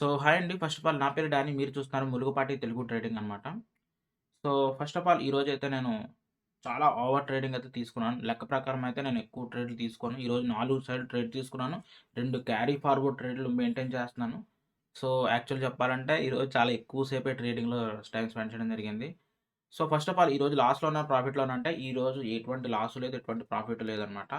So, hi అండి. First of all నా పేరు డానీ. మీరు చూస్తున్నారు ములుగుపాటి తెలుగు ట్రేడింగ్ అనమాట. సో, ఫస్ట్ ఆఫ్ ఆల్ ఈరోజైతే నేను చాలా ఓవర్ ట్రేడింగ్ అయితే తీసుకున్నాను. లెక్క ప్రకారం అయితే నేను ఎక్కువ ట్రేడ్‌లు తీసుకోను. ఈరోజు 4 సైడ్ ట్రేడ్ తీసుకున్నాను. 2 క్యారీ ఫార్వర్డ్ ట్రేడ్‌లు మెయింటైన్ చేస్తున్నాను. సో, యాక్చువల్ చెప్పాలంటే ఈరోజు చాలా ఎక్కువ సేపే ట్రేడింగ్‌లో టైమ్ స్పెండ్ చేయడం జరిగింది. సో, ఫస్ట్ ఆఫ్ ఆల్ ఈరోజు లాస్‌లో ఉన్నా, ప్రాఫిట్‌లో ఉన్నా అంటే ఈరోజు ఎటువంటి లాసు లేదు, ఎటువంటి ప్రాఫిట్ లేదనమాట.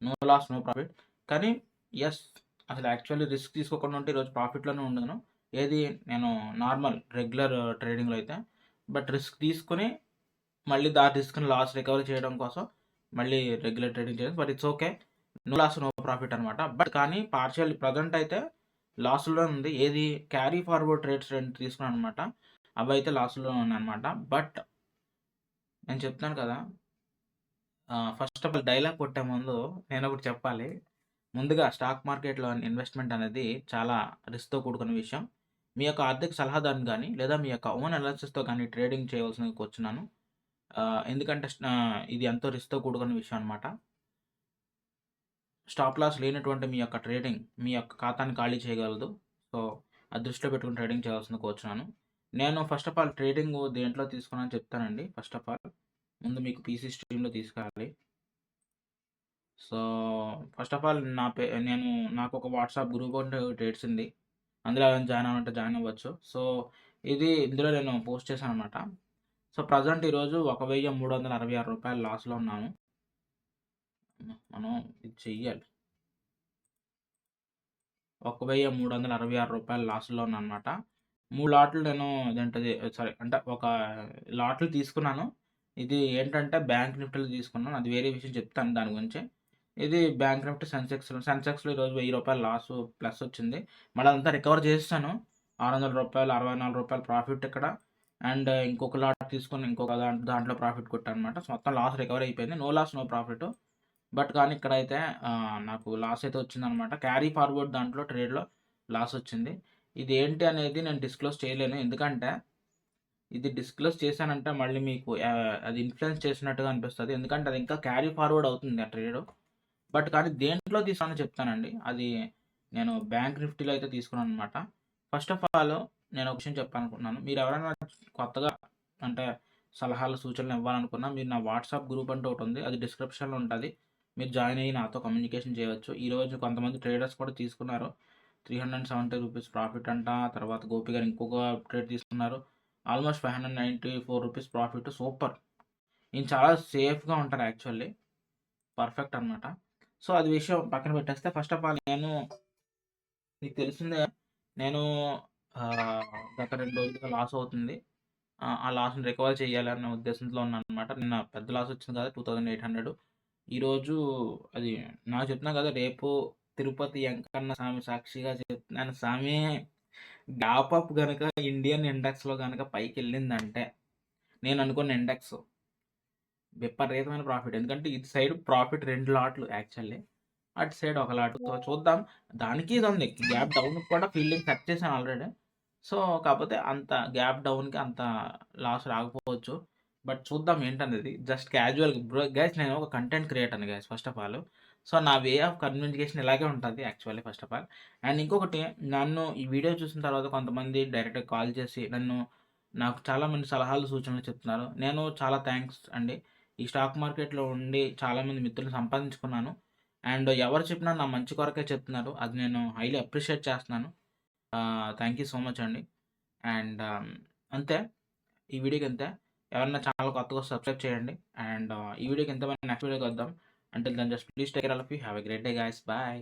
No loss, no profit. కానీ యెస్, అసలు యాక్చువల్లీ రిస్క్ తీసుకోకుండా ఉంటే ఈరోజు ప్రాఫిట్‌లోనే ఉండును. ఏది నేను నార్మల్ రెగ్యులర్ ట్రేడింగ్‌లో అయితే. బట్ రిస్క్ తీసుకొని మళ్ళీ రిస్క్‌ని లాస్ రికవరీ చేయడం కోసం మళ్ళీ రెగ్యులర్ ట్రేడింగ్ చేయాలి. But it's okay. No loss, no profit అనమాట. బట్ కానీ పార్షియల్ ప్రెజెంట్ అయితే లాస్‌లో ఉంది. ఏది క్యారీ ఫార్వర్డ్ ట్రేడ్స్ 2 తీసుకున్నాను అనమాట. అవైతే లాస్‌లో ఉన్నాయన్నమాట. బట్ నేను చెప్తున్నాను కదా! ఫస్ట్ ఆఫ్ ఆల్ డైలాగ్ కొట్టే ముందు నేనొకటి చెప్పాలి. ముందుగా స్టాక్ మార్కెట్‌లో ఇన్వెస్ట్‌మెంట్ అనేది చాలా రిస్క్‌తో కూడుకున్న విషయం. మీ యొక్క ఆర్థిక సలహాదారుని గాని, లేదా మీ యొక్క ఓన్ అనాలిసిస్‌తో గాని ట్రేడింగ్ చేయవలసిందిగా కోరుచున్నాను. ఎందుకంటే ఇది ఎంతో రిస్క్‌తో కూడుకున్న విషయం అనమాట. స్టాప్ లాస్ లేనటువంటి మీ యొక్క ట్రేడింగ్ మీ యొక్క ఖాతాని ఖాళీ చేయగలదు. సో, అది దృష్టిలో పెట్టుకొని ట్రేడింగ్ చేయాల్సిందిగా కోరుచున్నాను. నేను ఫస్ట్ ఆఫ్ ఆల్ ట్రేడింగు దేంట్లో తీసుకున్నానో చెప్తానండి. ఫస్ట్ ఆఫ్ ఆల్ ముందు మీకు పీసీ స్ట్రీమ్‌లో తీసుకెళ్ళాలి. సో, ఫస్ట్ ఆఫ్ ఆల్ నాకొక వాట్సాప్ గ్రూప్ ఒకటి తెలిసింది. అందులో ఎవరైనా జాయిన్ అవ్వాలంటే జాయిన్ అవ్వచ్చు. సో, ఇందులో నేను పోస్ట్ చేశాననమాట. సో, ప్రెజెంట్ ఈరోజు రూ. 1,366 లాస్‌లో ఉన్నాను. మనం ఇది చెయ్యాలి. రూ. 1,366 లాస్‌లో ఉన్నాననమాట. 3 లాట్లు నేను ఇదేంటిది సారీ అంటే ఒక లాట్లు తీసుకున్నాను. ఇది ఏంటంటే బ్యాంక్ నిఫ్టీలో తీసుకున్నాను. అది వేరే విషయం చెప్తాను దాని గురించి. ఇది బ్యాంక్ నిఫ్టీ సెన్సెక్స్‌లో ఈరోజు రూ. 1000 లాసు ప్లస్ వచ్చింది. మళ్ళీ అదంతా రికవర్ చేసేసాను. రూ. 600 రూ. 64 ప్రాఫిట్ ఇక్కడ. అండ్ ఇంకొక లాట్ తీసుకొని ఇంకొక దాంట్లో ప్రాఫిట్ కొట్టాననమాట. సో, మొత్తం లాస్ రికవర్ అయిపోయింది. No loss, no profit. But కానీ ఇక్కడైతే నాకు లాస్ అయితే వచ్చిందనమాట. క్యారీ ఫార్వర్డ్ దాంట్లో ట్రేడ్‌లో లాస్ వచ్చింది. ఇది ఏంటి అనేది నేను డిస్క్లోజ్ చేయలేను. ఎందుకంటే ఇది డిస్క్లోజ్ చేశానంటే మళ్ళీ మీకు అది ఇన్‌ఫ్లుయెన్స్ చేసినట్టుగా అనిపిస్తది. ఎందుకంటే అది ఇంకా క్యారీ ఫార్వర్డ్ అవుతుంది ఆ ట్రేడు. బట్ కానీ దేంట్లో తీసుకున్నానో చెప్తానండి. అది నేను బ్యాంక్ నిఫ్టీలో అయితే తీసుకున్నాననమాట. ఫస్ట్ ఆఫ్ ఆల్ నేను ఒక విషయం చెప్పాలనుకుంటున్నాను. మీరెవరైనా కొత్తగా అంటే సలహాలు, సూచనలు ఇవ్వాలనుకున్నా మీరు నా వాట్సాప్ గ్రూప్ అంటూ ఒకటుంది. అది డిస్క్రిప్షన్‌లో ఉంటది. మీరు జాయిన్ అయ్యి నాతో కమ్యూనికేషన్ చేయవచ్చు. ఈరోజు కొంతమంది ట్రేడర్స్ కూడా తీసుకున్నారు. రూ. 370 ప్రాఫిట్ అంట. తర్వాత గోపి గారు ఇంకొక ట్రేడ్ తీసుకున్నారు. ఆల్మోస్ట్ రూ. 594 ప్రాఫిట్ సూపర్. ఈయన చాలా సేఫ్‌గా ఉంటారు యాక్చువల్లీ. పర్ఫెక్ట్ అనమాట. సో, అది విషయం పక్కన పెట్టేస్తే ఫస్ట్ ఆఫ్ ఆల్ మీకు తెలిసిందే నేను గత 2 రోజులుగా లాస్ అవుతుంది. ఆ లాస్‌ని రికవర్ చేయాలన్న ఉద్దేశంతో ఉన్నాననమాట. నిన్న పెద్ద లాస్ వచ్చింది కదా! 2800. ఈరోజు అది నాకు చెప్తున్నా కదా! రేపు తిరుపతి వెంకన్న స్వామి సాక్షిగా చెప్తున్నాను సామి, గ్యాప్ అప్ గనక ఇండియన్ ఇండెక్స్‌లో గనక పైకెళ్ళిందంటే నేను అనుకున్న ఇండెక్స్ విపరీతమైన ప్రాఫిట్. ఎందుకంటే ఇటు సైడ్ ప్రాఫిట్ 2 లాట్లు యాక్చువల్లీ. అటు సైడ్ ఒక లాట్. సో, చూద్దాం. దానికి ఇది ఉంది. గ్యాప్ డౌన్‌కి కూడా ఫీల్డింగ్ సెట్ చేశాను ఆల్రెడీ. సో, కాపోతే అంత గ్యాప్ డౌన్‌కి అంత లాస్ రాకపోవచ్చు. బట్ చూద్దాం ఏంటనేది. జస్ట్ క్యాజువల్‌గా గైస్ నేను ఒక కంటెంట్ క్రియేటర్‌ని guys first of all. So, నా వే ఆఫ్ కమ్యూనికేషన్ ఇలాగే ఉంటది actually first of all. And ఇంకొకటి నన్ను ఈ వీడియో చూసిన తర్వాత కొంతమంది డైరెక్ట్‌గా కాల్ చేసి నాకు చాలామంది సలహాలు, సూచనలు చెప్తున్నారు. నేను చాలా థాంక్స్ అండి. ఈ స్టాక్ మార్కెట్‌లో ఉండి చాలామంది మిత్రులను సంపాదించుకున్నాను. అండ్ ఎవరు చెప్పినా నా మంచి కొరకే చెప్తున్నారు. అది నేను హైలీ అప్రిషియేట్ చేస్తున్నాను. థాంక్ యూ సో మచ్ అండి. అండ్ అంతే. ఈ వీడియోకి ఇంతే. ఎవరైనా ఛానల్ కొత్తగా వస్తే సబ్స్క్రైబ్ చేయండి. అండ్ ఈ వీడియోకి ఇంతే. మరి నెక్స్ట్ వీడియోకి వద్దాం. Until then just please take care all of you. Have a great day guys. Bye.